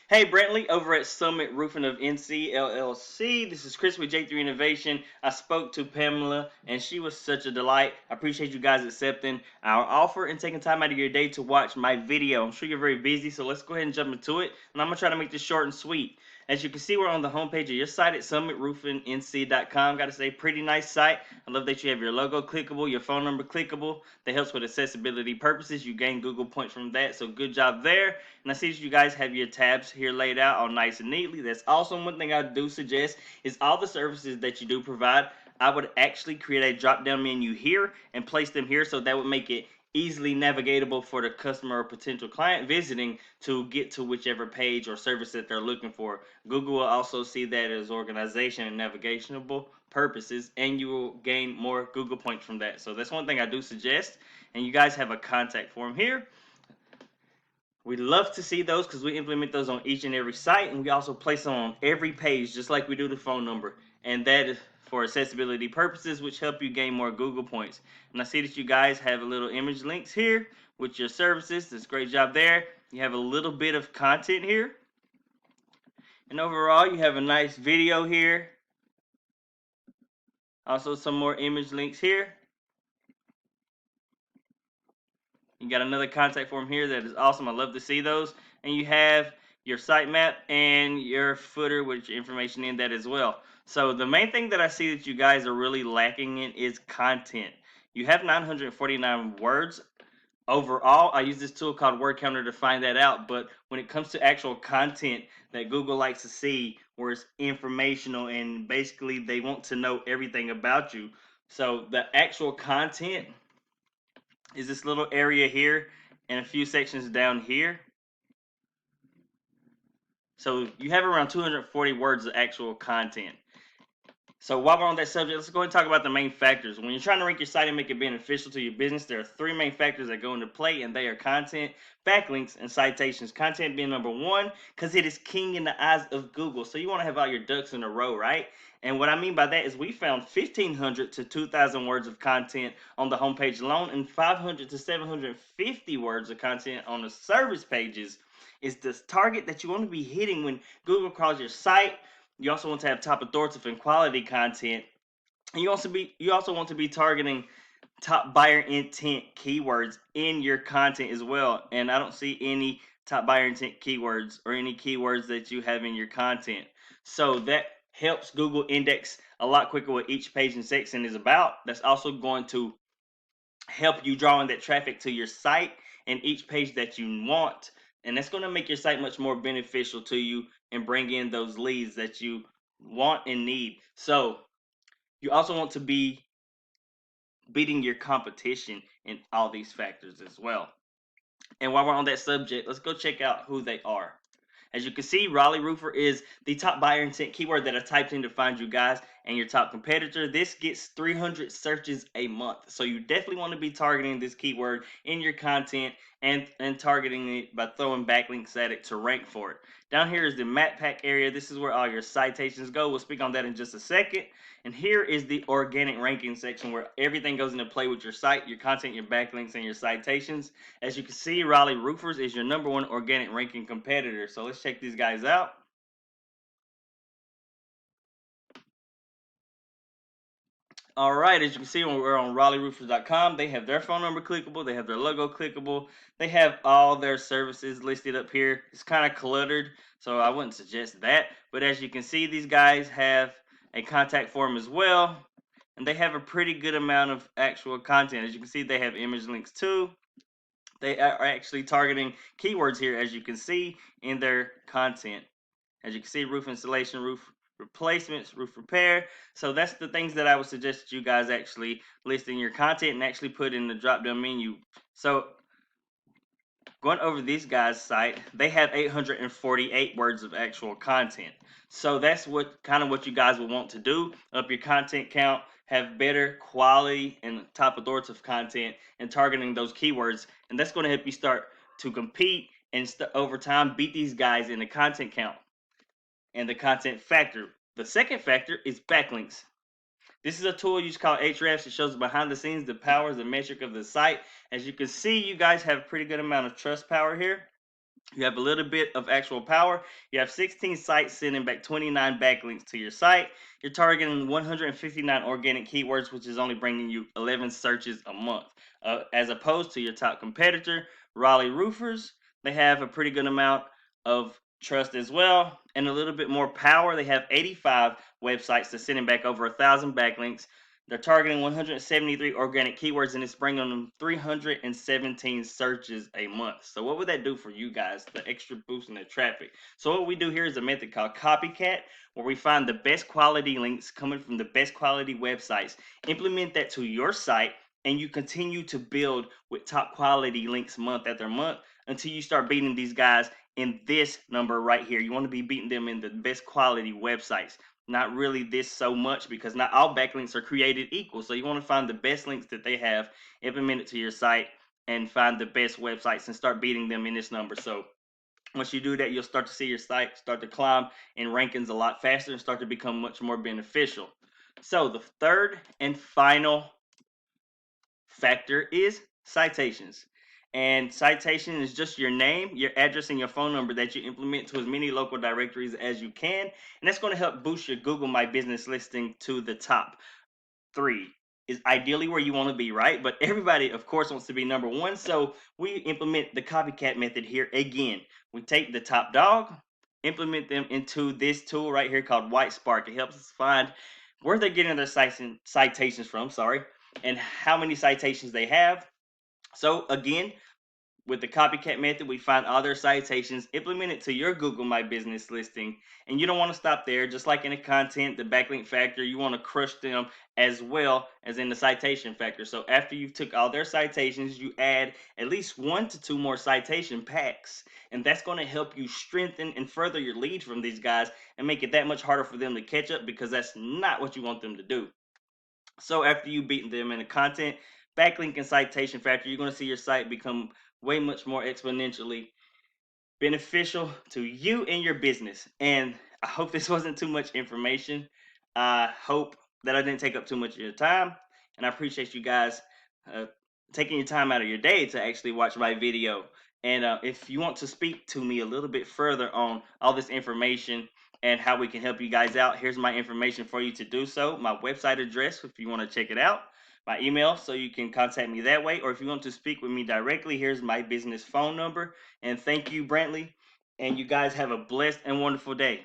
Hey, Brantley, over at Summit Roofing of NC LLC. This is Chris with J3 Innovation. I spoke to Pamela, and she was such a delight. I appreciate you guys accepting our offer and taking time out of your day to watch my video. I'm sure you're very busy, so let's go ahead and jump into it. And I'm going to try to make this short and sweet. As you can see, we're on the homepage of your site at summitroofingnc.com. Got to say, pretty nice site. I love that you have your logo clickable, your phone number clickable. That helps with accessibility purposes. You gain Google points from that, so good job there. And I see that you guys have your tabs here laid out all nice and neatly. That's awesome. One thing I do suggest is all the services that you do provide, I would actually create a drop-down menu here and place them here, so that would make it easily navigatable for the customer or potential client visiting to get to whichever page or service that they're looking for. Google will also see that as organization and navigational purposes, and you will gain more Google points from that. So that's one thing I do suggest. And you guys have a contact form here. We love to see those because we implement those on each and every site, and we also place them on every page just like we do the phone number. And that is for accessibility purposes, which help you gain more Google points. And I see that you guys have a little image links here with your services. That's a great job there. You have a little bit of content here. And overall, you have a nice video here. Also some more image links here. You got another contact form here that is awesome. I love to see those. And you have your sitemap and your footer with your information in that as well. So the main thing that I see that you guys are really lacking in is content. You have 949 words overall. I use this tool called Word Counter to find that out. But when it comes to actual content that Google likes to see, where it's informational and basically they want to know everything about you. So the actual content is this little area here and a few sections down here. So you have around 240 words of actual content. So while we're on that subject, let's go ahead and talk about the main factors. When you're trying to rank your site and make it beneficial to your business, there are three main factors that go into play, and they are content, backlinks, and citations. Content being number one, because it is king in the eyes of Google. So you want to have all your ducks in a row, right? And what I mean by that is we found 1,500 to 2,000 words of content on the homepage alone, and 500 to 750 words of content on the service pages is the target that you want to be hitting when Google crawls your site. You also want to have top authoritative and quality content. And you also want to be targeting top buyer intent keywords in your content as well. And I don't see any top buyer intent keywords or any keywords that you have in your content. So that helps Google index a lot quicker what each page and section is about. That's also going to help you draw in that traffic to your site and each page that you want. And that's going to make your site much more beneficial to you and bring in those leads that you want and need. So you also want to be beating your competition in all these factors as well. And while we're on that subject, let's go check out who they are. As you can see, Raleigh Roofer is the top buyer intent keyword that I typed in to find you guys and your top competitor. This gets 300 searches a month. So you definitely want to be targeting this keyword in your content and targeting it by throwing backlinks at it to rank for it. Down here is the map pack area. This is where all your citations go. We'll speak on that in just a second. And here is the organic ranking section where everything goes into play with your site, your content, your backlinks, and your citations. As you can see, Raleigh Roofers is your #1 organic ranking competitor. So let's check these guys out. All right, as you can see, when we're on RaleighRoofers.com, they have their phone number clickable, they have their logo clickable, they have all their services listed up here. It's kind of cluttered, so I wouldn't suggest that. But as you can see, these guys have a contact form as well, and they have a pretty good amount of actual content. As you can see, they have image links too. They are actually targeting keywords here, as you can see in their content. As you can see, roof installation, roof replacements, roof repair. So that's the things that I would suggest that you guys actually list in your content and actually put in the drop down menu. So going over these guys' site, they have 848 words of actual content. So that's what you guys will want to do. Up your content count, have better quality and top authoritative content and targeting those keywords. And that's going to help you start to compete and over time beat these guys in the content count and the content factor. The second factor is backlinks. This is a tool used called Hrefs. It shows behind the scenes the powers, the metric of the site. As you can see, you guys have a pretty good amount of trust power here. You have a little bit of actual power. You have 16 sites sending back 29 backlinks to your site. You're targeting 159 organic keywords, which is only bringing you 11 searches a month. As opposed to your top competitor, Raleigh Roofers, they have a pretty good amount of trust as well and a little bit more power. They have 85 websites that's sending back over 1,000 backlinks. They're targeting 173 organic keywords and it's bringing them 317 searches a month. So, what would that do for you guys? The extra boost in the traffic. So, what we do here is a method called copycat, where we find the best quality links coming from the best quality websites, implement that to your site, and you continue to build with top quality links month after month until you start beating these guys in this number right here. You want to be beating them in the best quality websites, not really this so much, because not all backlinks are created equal. So you want to find the best links that they have, implement it to your site, and find the best websites and start beating them in this number. So once you do that, you'll start to see your site start to climb in rankings a lot faster and start to become much more beneficial. So the third and final factor is citations. And citation is just your name, your address, and your phone number that you implement to as many local directories as you can. And that's going to help boost your Google My Business listing to the top. 3 is ideally where you want to be, right? But everybody, of course, wants to be number 1. So we implement the copycat method here again. We take the top dog, implement them into this tool right here called White Spark. It helps us find where they're getting their citations from, and how many citations they have. So again, with the copycat method, we find all their citations, implement it to your Google My Business listing, and you don't want to stop there. Just like in the content, the backlink factor, you want to crush them as well as in the citation factor. So after you've took all their citations, you add at least 1 to 2 more citation packs, and that's going to help you strengthen and further your lead from these guys and make it that much harder for them to catch up, because that's not what you want them to do. So after you beat them in the content, backlink, and citation factor, you're going to see your site become way much more exponentially beneficial to you and your business. And I hope this wasn't too much information. I hope that I didn't take up too much of your time. And I appreciate you guys uh, taking your time out of your day to actually watch my video. And if you want to speak to me a little bit further on all this information and how we can help you guys out, here's my information for you to do so. My website address, if you want to check it out, my email, so you can contact me that way. Or if you want to speak with me directly, here's my business phone number. And thank you, Brantley. And you guys have a blessed and wonderful day.